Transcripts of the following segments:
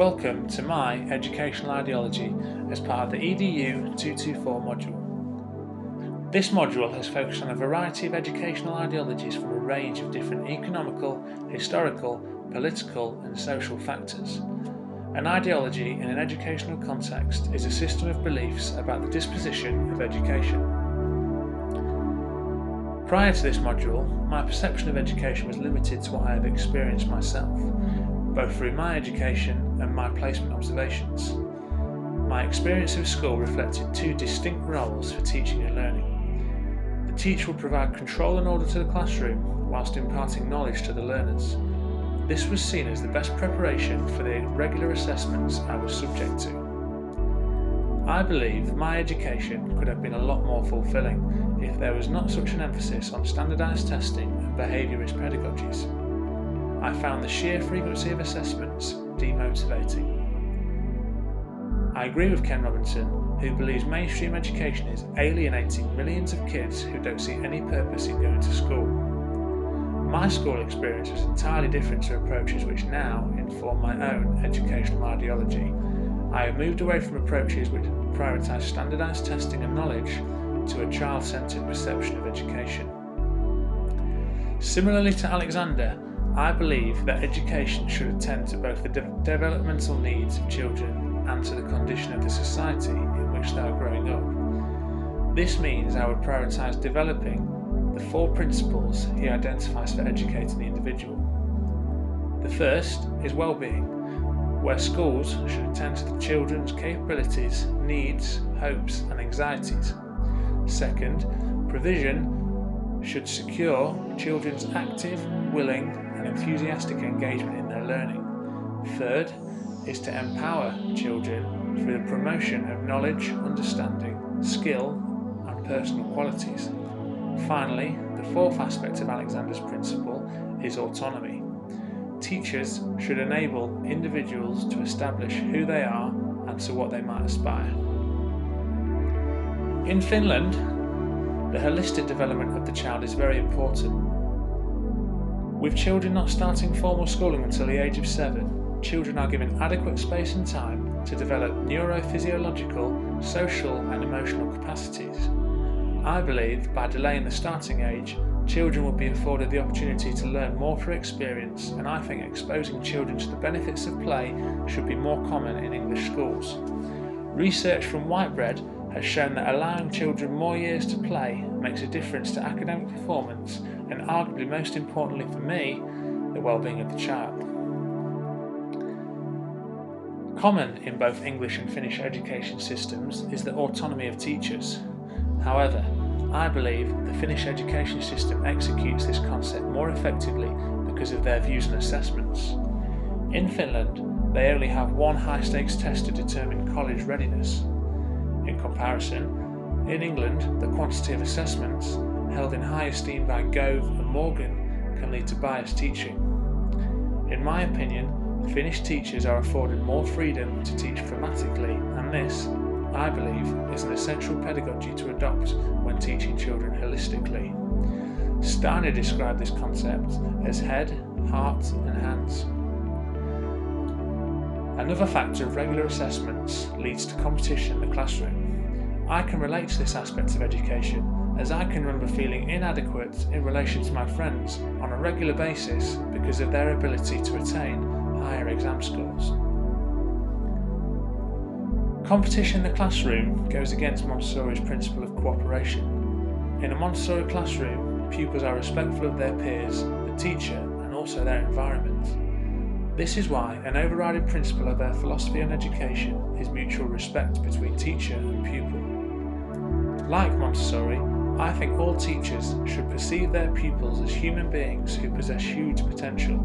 Welcome to my educational ideology as part of the EDU 224 module. This module has focused on a variety of educational ideologies from a range of different economical, historical, political and social factors. An ideology in an educational context is a system of beliefs about the disposition of education. Prior to this module, my perception of education was limited to what I have experienced myself, both through my education and my placement observations. My experience of school reflected two distinct roles for teaching and learning. The teacher will provide control and order to the classroom whilst imparting knowledge to the learners. This was seen as the best preparation for the regular assessments I was subject to. I believe my education could have been a lot more fulfilling if there was not such an emphasis on standardised testing and behaviourist pedagogies. I found the sheer frequency of assessments demotivating. I agree with Ken Robinson, who believes mainstream education is alienating millions of kids who don't see any purpose in going to school. My school experience was entirely different to approaches which now inform my own educational ideology. I have moved away from approaches which prioritise standardised testing and knowledge to a child-centred perception of education. Similarly to Alexander, I believe that education should attend to both the developmental needs of children and to the condition of the society in which they are growing up. This means I would prioritise developing the four principles he identifies for educating the individual. The first is well-being, where schools should attend to the children's capabilities, needs, hopes and anxieties. Second, provision should secure children's active, willing and enthusiastic engagement in their learning. Third is to empower children through the promotion of knowledge, understanding, skill and personal qualities. Finally, the fourth aspect of Alexander's principle is autonomy. Teachers should enable individuals to establish who they are and to what they might aspire. In Finland, the holistic development of the child is very important. With children not starting formal schooling until the age of 7, children are given adequate space and time to develop neurophysiological, social and emotional capacities. I believe by delaying the starting age, children will be afforded the opportunity to learn more through experience, and I think exposing children to the benefits of play should be more common in English schools. Research from Whitebread has shown that allowing children more years to play makes a difference to academic performance and, arguably most importantly for me, the well-being of the child. Common in both English and Finnish education systems is the autonomy of teachers. However, I believe the Finnish education system executes this concept more effectively because of their views and assessments. In Finland, they only have one high-stakes test to determine college readiness. In comparison, in England, the quantity of assessments held in high esteem by Gove and Morgan can lead to biased teaching. In my opinion, Finnish teachers are afforded more freedom to teach thematically, and this, I believe, is an essential pedagogy to adopt when teaching children holistically. Steiner described this concept as head, heart and hands. Another factor of regular assessments leads to competition in the classroom. I can relate to this aspect of education, as I can remember feeling inadequate in relation to my friends on a regular basis because of their ability to attain higher exam scores. Competition in the classroom goes against Montessori's principle of cooperation. In a Montessori classroom, pupils are respectful of their peers, the teacher and also their environment. This is why an overriding principle of their philosophy on education is mutual respect between teacher and pupil. Like Montessori, I think all teachers should perceive their pupils as human beings who possess huge potential.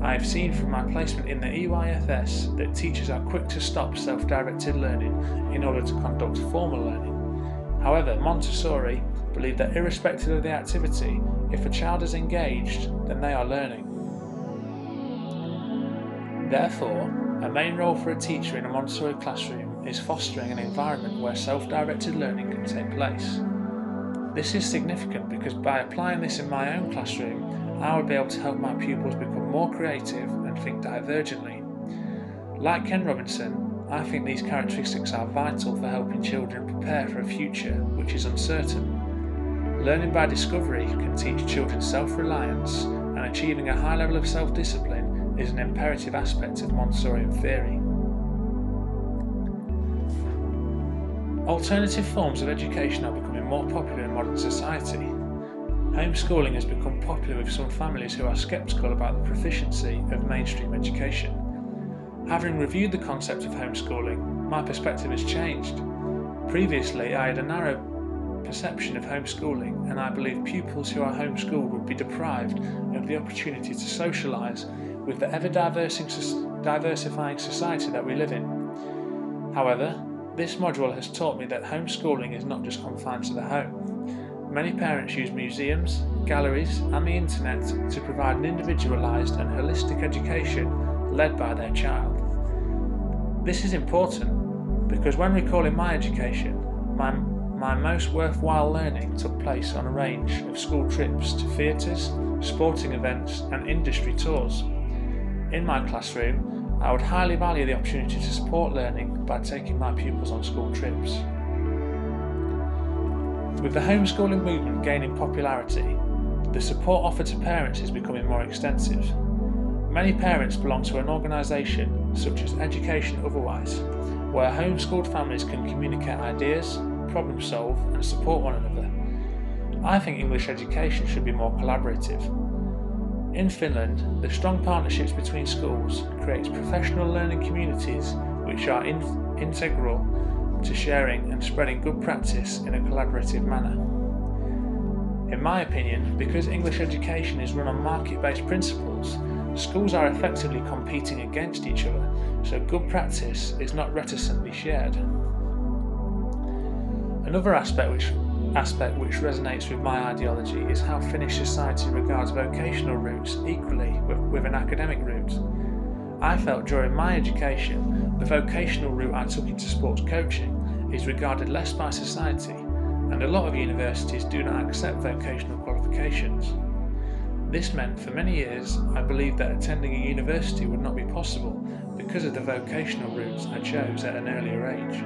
I have seen from my placement in the EYFS that teachers are quick to stop self-directed learning in order to conduct formal learning. However, Montessori believe that irrespective of the activity, if a child is engaged, then they are learning. Therefore, a main role for a teacher in a Montessori classroom is fostering an environment where self-directed learning can take place. This is significant because by applying this in my own classroom, I would be able to help my pupils become more creative and think divergently. Like Ken Robinson, I think these characteristics are vital for helping children prepare for a future which is uncertain. Learning by discovery can teach children self-reliance, and achieving a high level of self-discipline is an imperative aspect of Montessorian theory. Alternative forms of education are becoming more popular in modern society. Homeschooling has become popular with some families who are sceptical about the proficiency of mainstream education. Having reviewed the concept of homeschooling, my perspective has changed. Previously, I had a narrow perception of homeschooling, and I believe pupils who are homeschooled would be deprived of the opportunity to socialise with the ever-diversifying society that we live in. However, this module has taught me that homeschooling is not just confined to the home. Many parents use museums, galleries, and the internet to provide an individualised and holistic education led by their child. This is important because when recalling my education, my most worthwhile learning took place on a range of school trips to theatres, sporting events, and industry tours. In my classroom, I would highly value the opportunity to support learning by taking my pupils on school trips. With the homeschooling movement gaining popularity, the support offered to parents is becoming more extensive. Many parents belong to an organisation, such as Education Otherwise, where homeschooled families can communicate ideas, problem solve, and support one another. I think English education should be more collaborative. In Finland, the strong partnerships between schools creates professional learning communities which are integral to sharing and spreading good practice in a collaborative manner. In my opinion, because English education is run on market-based principles, schools are effectively competing against each other, so good practice is not reticently shared. Another aspect which resonates with my ideology is how Finnish society regards vocational routes equally with an academic route. I felt during my education, the vocational route I took into sports coaching is regarded less by society, and a lot of universities do not accept vocational qualifications. This meant for many years I believed that attending a university would not be possible because of the vocational routes I chose at an earlier age.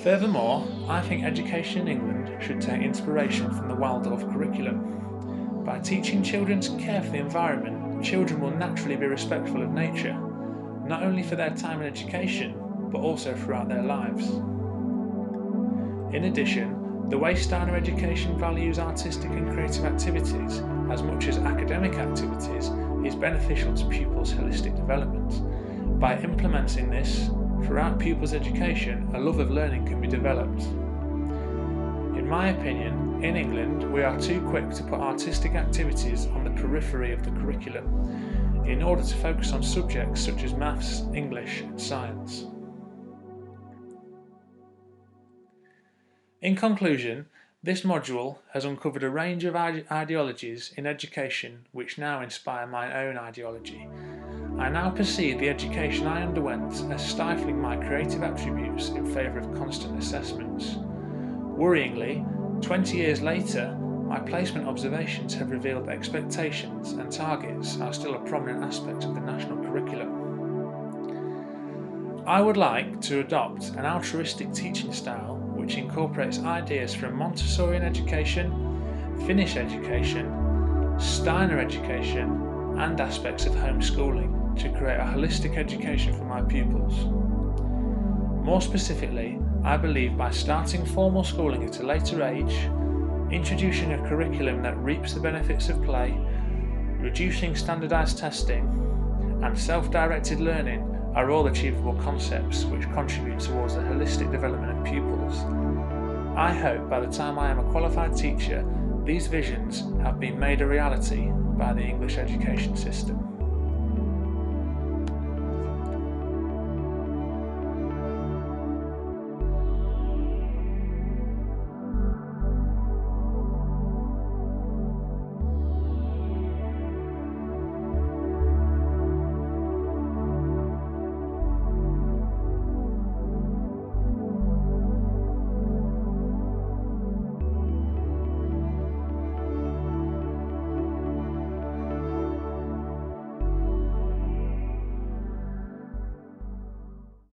Furthermore, I think education in England should take inspiration from the Waldorf curriculum. By teaching children to care for the environment, children will naturally be respectful of nature, not only for their time in education, but also throughout their lives. In addition, the way Steiner education values artistic and creative activities as much as academic activities is beneficial to pupils' holistic development. By implementing this throughout pupils' education, a love of learning can be developed. In my opinion, in England, we are too quick to put artistic activities on the periphery of the curriculum in order to focus on subjects such as maths, English, and science. In conclusion, this module has uncovered a range of ideologies in education which now inspire my own ideology. I now perceive the education I underwent as stifling my creative attributes in favour of constant assessments. Worryingly, 20 years later, my placement observations have revealed that expectations and targets are still a prominent aspect of the national curriculum. I would like to adopt an altruistic teaching style which incorporates ideas from Montessorian education, Finnish education, Steiner education, and aspects of homeschooling to create a holistic education for my pupils. More specifically, I believe by starting formal schooling at a later age, introducing a curriculum that reaps the benefits of play, reducing standardised testing, and self-directed learning are all achievable concepts which contribute towards the holistic development of pupils. I hope by the time I am a qualified teacher, these visions have been made a reality by the English education system.